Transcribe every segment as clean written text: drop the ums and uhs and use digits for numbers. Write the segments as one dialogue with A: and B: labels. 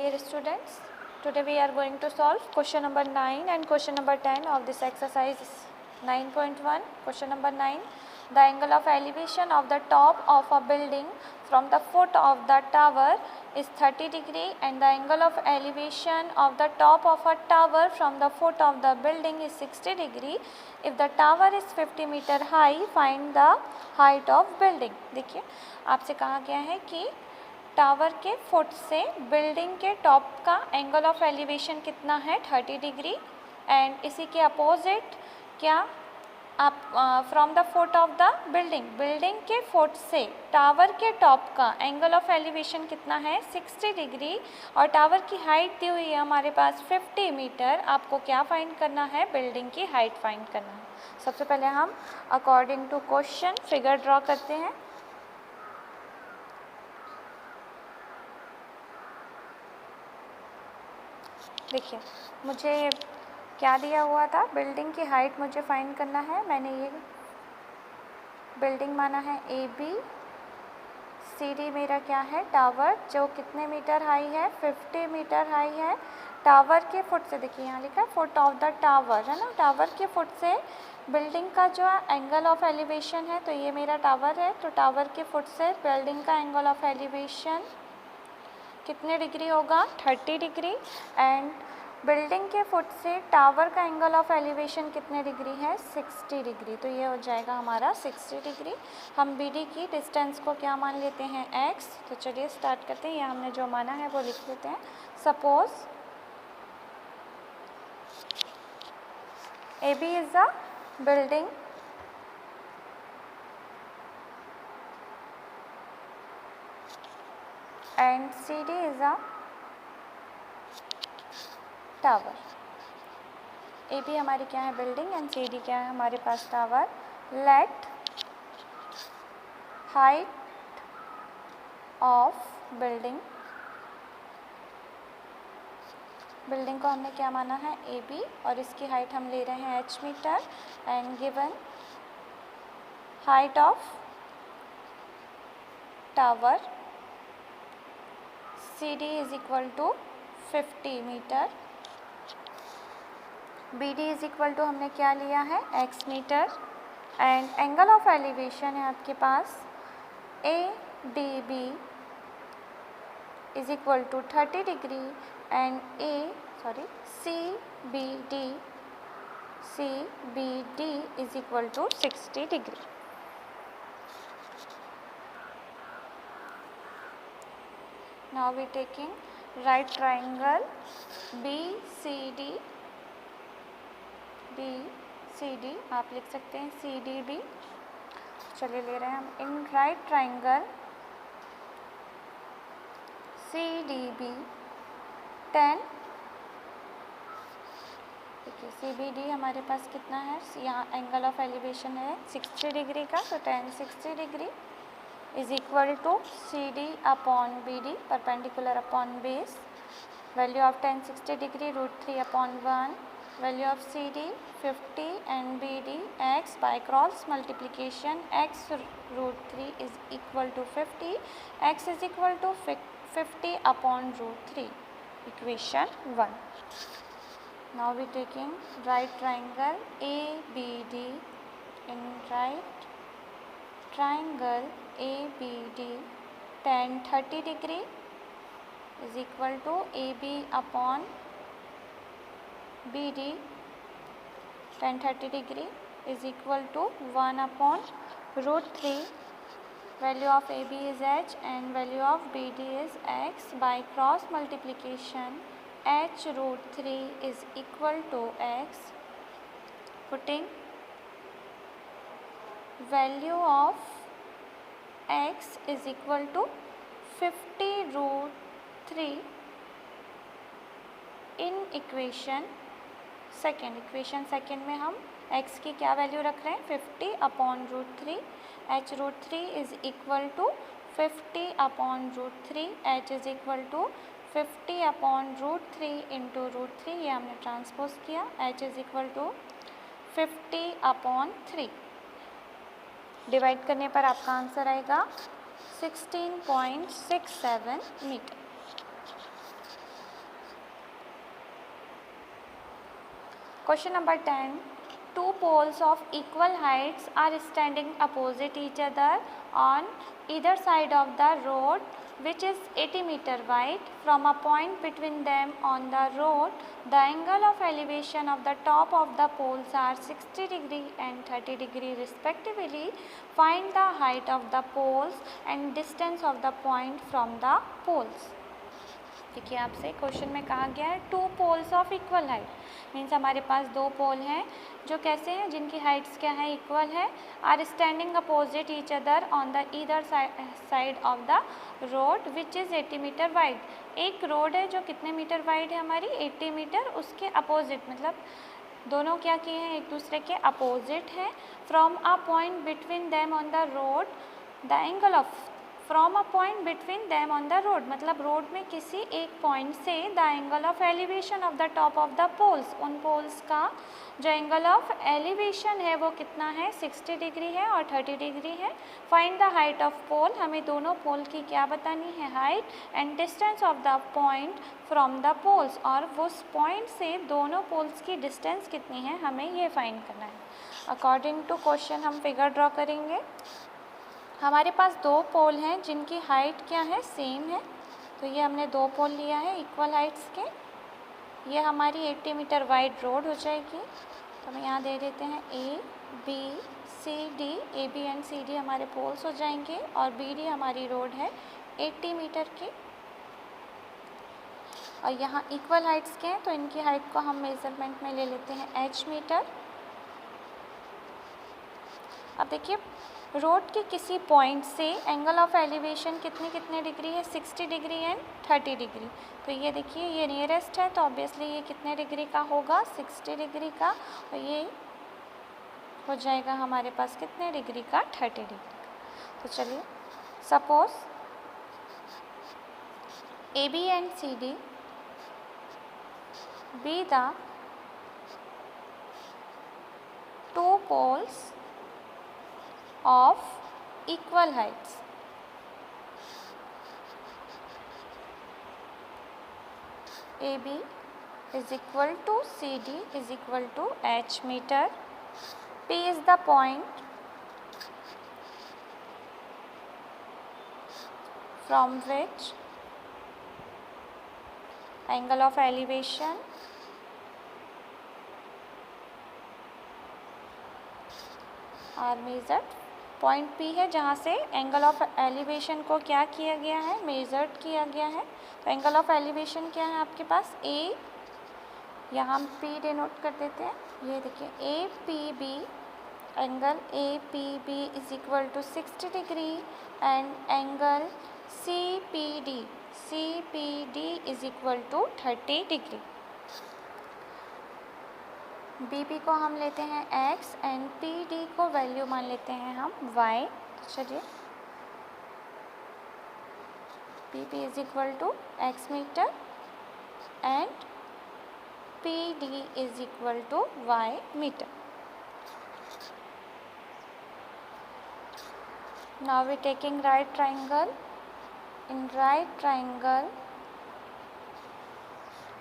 A: Dear students, today we are going to solve question number 9 and question number 10 of this exercise 9.1. Question number 9. The angle of elevation of the top of a building from the foot of the tower is 30 degree and the angle of elevation of the top of a tower from the foot of the building is 60 degree. If the tower is 50 meter high, find the height of building. देखिए आपसे कहा गया है कि tower के foot से building के top का एंगल ऑफ एलिवेशन कितना है 30 डिग्री एंड इसी के अपोजिट क्या आप from the foot of the building के फुट से टावर के टॉप का एंगल ऑफ एलिवेशन कितना है 60 डिग्री और टावर की हाइट दी हुई है हमारे पास 50 मीटर। आपको क्या फाइंड करना है, बिल्डिंग की हाइट फाइंड करना है। सबसे पहले हम according to question figure draw करते हैं। देखिए मुझे क्या दिया हुआ था, बिल्डिंग की हाइट मुझे फाइंड करना है। मैंने ये बिल्डिंग माना है ए बी, सी डी मेरा क्या है टावर, जो कितने मीटर हाई है 50 मीटर हाई है। टावर के फुट से, देखिए यहाँ लिखा है फुट ऑफ द टावर है ना, टावर के फुट से बिल्डिंग का जो एंगल ऑफ एलिवेशन है, तो ये मेरा टावर है, तो टावर के फुट से बिल्डिंग का एंगल ऑफ एलिवेशन कितने डिग्री होगा 30 डिग्री एंड बिल्डिंग के फुट से टावर का एंगल ऑफ एलिवेशन कितने डिग्री है 60 डिग्री, तो ये हो जाएगा हमारा 60 डिग्री। हम बी डी की डिस्टेंस को क्या मान लेते हैं x, तो चलिए स्टार्ट करते हैं। ये हमने जो माना है वो लिख लेते हैं। Suppose A B is a building and CD is a tower. A B हमारी क्या है बिल्डिंग एंड सी डी क्या है हमारे पास tower. Let height of building को हमने क्या माना है ए बी और इसकी हाइट हम ले रहे हैं h meter and given height of tower CD is equal to 50 meter, BD is equal to हमने क्या लिया है x meter and angle of elevation है आपके पास ADB is equal to 30 degree and CBD is equal to 60 degree. Now we taking right triangle BCD, आप लिख सकते हैं CDB। चलिए ले रहे हैं हम इन राइट ट्राइंगल CDB 10, देखिए CBD हमारे पास कितना है, यहाँ एंगल ऑफ एलिवेशन है 60 डिग्री का, तो 10 60 degree is equal to CD upon BD, perpendicular upon base. Value of 10 60 degree √3 upon 1. Value of CD 50 and BD x by cross multiplication x √3 is equal to 50. X is equal to 50 upon √3. Equation 1. Now we taking right triangle ABD in right triangle ABD tan 30 degree is equal to AB upon BD tan 30 degree is equal to 1 upon √3. Value of AB is h and value of BD is x. By cross multiplication h √3 is equal to x. Putting value of x is equal to 50 √3 in equation second में हम x की क्या value रख रहे हैं 50 upon √3, h √3 is equal to 50 upon √3, h is equal to 50 upon √3 into √3, ये हमने transpose किया, h is equal to 50 upon 3। Divide करने पर आपका आंसर आएगा 16.67 meter. Question number 10. Two poles of equal heights are standing opposite each other on either side of the road which is 80 meter wide. From a point between them on the road, the angle of elevation of the top of the poles are 60 degree and 30 degree respectively. Find the height of the poles and distance of the point from the poles. देखिए आपसे question में कहा गया है two poles of equal height, means हमारे पास दो पोल हैं जो कैसे हैं, जिनकी हाइट्स क्या है, इक्वल है, are standing opposite each other on the either side of the road which is 80 meter wide. एक रोड है जो कितने मीटर वाइड है हमारी, 80 मीटर, उसके अपोजिट मतलब दोनों क्या किए हैं, एक दूसरे के अपोजिट हैं। From a point between them on the road the angle of, from a point between them on the road मतलब रोड में किसी एक पॉइंट से the angle of elevation of the top of the poles, उन poles का जो angle of elevation है वो कितना है, 60 डिग्री है और 30 डिग्री है। Find the height of pole, हमें दोनों पोल की क्या बतानी है, height, and distance of the point from the poles, और उस पॉइंट से दोनों पोल्स की डिस्टेंस कितनी है हमें ये फाइंड करना है। अकॉर्डिंग टू क्वेश्चन हम फिगर ड्रॉ करेंगे। हमारे पास दो पोल हैं जिनकी हाइट क्या है, सेम है, तो ये हमने दो पोल लिया है इक्वल हाइट्स के। ये हमारी 80 मीटर वाइड रोड हो जाएगी, तो हम यहाँ दे देते हैं A B C D, A B and C D हमारे पोल्स हो जाएंगे और B D हमारी रोड है 80 मीटर की, और यहाँ इक्वल हाइट्स के हैं तो इनकी हाइट को हम मेजरमेंट में ले लेते हैं H मीटर। अब देखिए रोड के किसी पॉइंट से एंगल ऑफ एलिवेशन कितने डिग्री है, 60 डिग्री एंड 30 डिग्री, तो ये देखिए ये नियरेस्ट है तो ऑब्वियसली ये कितने डिग्री का होगा, 60 डिग्री का, और ये हो जाएगा हमारे पास कितने डिग्री का, 30 डिग्री का। तो चलिए suppose AB and CD be the two poles of equal heights. AB is equal to CD is equal to H meter. P is the point from which angle of elevation are measured। Point P है जहाँ से angle of elevation को क्या किया गया है, measured किया गया है। तो एंगल ऑफ एलिवेशन क्या है आपके पास, A, यहाँ हम P डिनोट कर देते हैं, ये देखिए APB, angle APB is equal to 60 degree and angle CPD is equal to 30 degree. BP को हम लेते हैं x एंड PD को वैल्यू मान लेते हैं हम y। चलिए BP is equal to x meter and PD is equal to y meter. Now we taking right triangle, in right triangle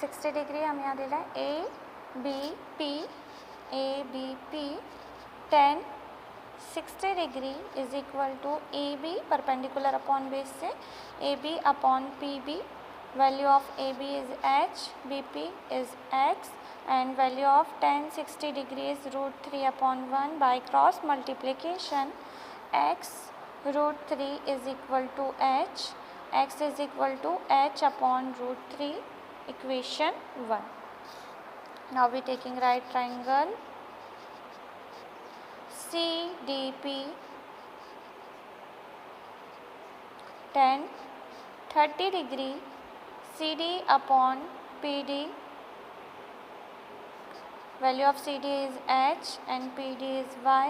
A: 60 degree हम यहाँ दे रहे हैं ABP 10 60 degree is equal to AB perpendicular upon base से AB upon PB, value of AB is H, BP is X and value of 10 60 degree is √3 upon 1 by cross multiplication X √3 is equal to H, X is equal to H upon √3, equation 1। Now we taking right triangle CDP 10 30 degree CD upon PD, value of CD is H and PD is Y,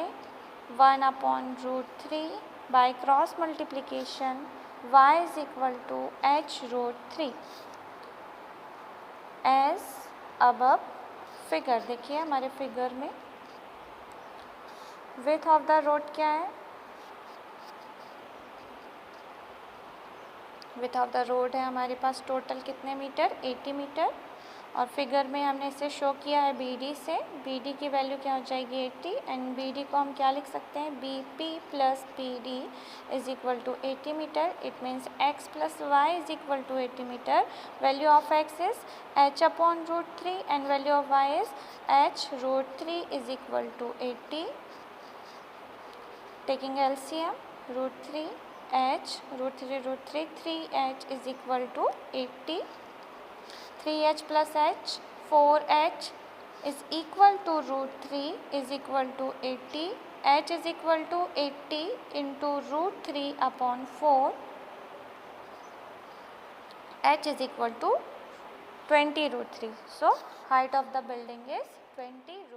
A: 1 upon √3 by cross multiplication Y is equal to H √3 as above। Figure देखिए हमारे figure में width of the road क्या है, width of the road है हमारे पास total कितने metre, 80 metre, और figure में हमने इसे शो किया है BD से। BD की वैल्यू क्या हो जाएगी 80 एंड BD को हम क्या लिख सकते हैं BP plus PD is equal to 80 meter. It means x plus Y is equal to 80 meter. Value of x is h upon √3 and value of y is h √3 is equal to 80। Taking LCM, √3 h, √3, 3h is equal to 80. 3h plus h, 4h is equal to √3 is equal to 80. h is equal to 80 into √3 upon 4. h is equal to 20 √3. So, height of the building is 20 √3.